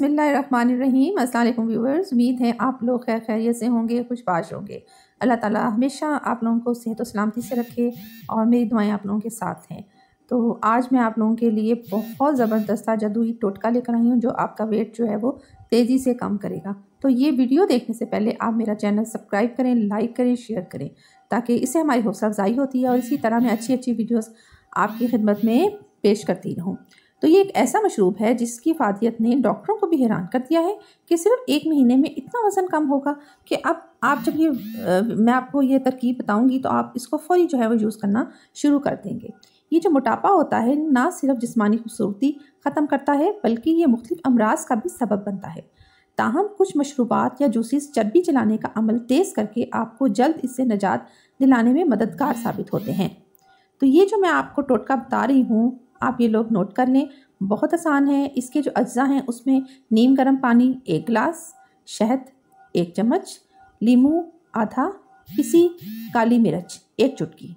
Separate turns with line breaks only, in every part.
बिस्मिल्लाहिर्रहमानिर्रहीम। अस्सलाम वालेकुम व्यूवर्स, उम्मीद है आप लोग खैर खैरियत से होंगे, खुशबाश होंगे। अल्लाह ताला हमेशा आप लोगों को सेहत और सलामती से रखे और मेरी दुआएं आप लोगों के साथ हैं। तो आज मैं आप लोगों के लिए बहुत ज़बरदस्त जादुई टोटका लेकर आई हूँ जो आपका वेट जो है वो तेज़ी से कम करेगा। तो ये वीडियो देखने से पहले आप मेरा चैनल सब्सक्राइब करें, लाइक करें, शेयर करें, ताकि इससे हमारी हौसला अफजाई होती है और इसी तरह मैं अच्छी अच्छी वीडियोस आपकी खिदमत में पेश करती रहूँ। तो ये एक ऐसा मशरूब है जिसकी फ़ादियत ने डॉक्टरों को भी हैरान कर दिया है कि सिर्फ 1 महीने में इतना वज़न कम होगा कि अब आप जब ये मैं आपको ये तरकीब बताऊंगी तो आप इसको फौरी जो है वो यूज़ करना शुरू कर देंगे। ये जो मोटापा होता है ना सिर्फ जिस्मानी खूबसूरती ख़त्म करता है बल्कि ये मुख्तलिफ अमराज का भी सबब बनता है। ताहम कुछ मशरूबात या जूसेस चर्बी जलाने का अमल तेज़ करके आपको जल्द इससे निजात दिलाने में मददगार साबित होते हैं। तो ये जो मैं आपको टोटका बता रही हूँ आप ये लोग नोट कर लें, बहुत आसान है। इसके जो अज्जा हैं उसमें नीम गर्म पानी 1 गिलास, शहद 1 चम्मच, लीमू आधा, पिसी काली मिर्च 1 चुटकी।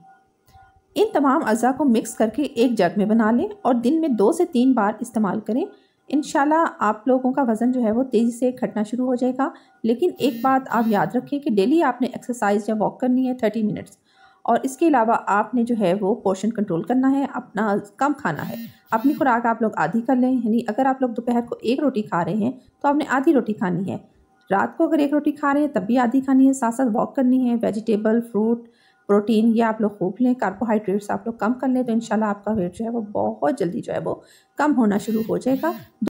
इन तमाम अज्जा को मिक्स करके एक जग में बना लें और दिन में 2 से 3 बार इस्तेमाल करें। इंशाल्लाह आप लोगों का वज़न जो है वो तेज़ी से घटना शुरू हो जाएगा। लेकिन एक बात आप याद रखें कि डेली आपने एक्सरसाइज या वॉक करनी है 30 मिनट्स, और इसके अलावा आपने जो है वो पोर्शन कंट्रोल करना है, अपना कम खाना है। अपनी खुराक आप लोग आधी कर लें, यानी अगर आप लोग दोपहर को 1 रोटी खा रहे हैं तो आपने आधी रोटी खानी है। रात को अगर 1 रोटी खा रहे हैं तब भी आधी खानी है। साथ साथ वॉक करनी है। वेजिटेबल, फ्रूट, प्रोटीन ये आप लोग खूब लें। कार्बोहाइड्रेट्स आप लोग कम कर लें तो इंशाल्लाह आपका वेट जो है वो बहुत जल्दी जो है वो कम होना शुरू हो जाएगा।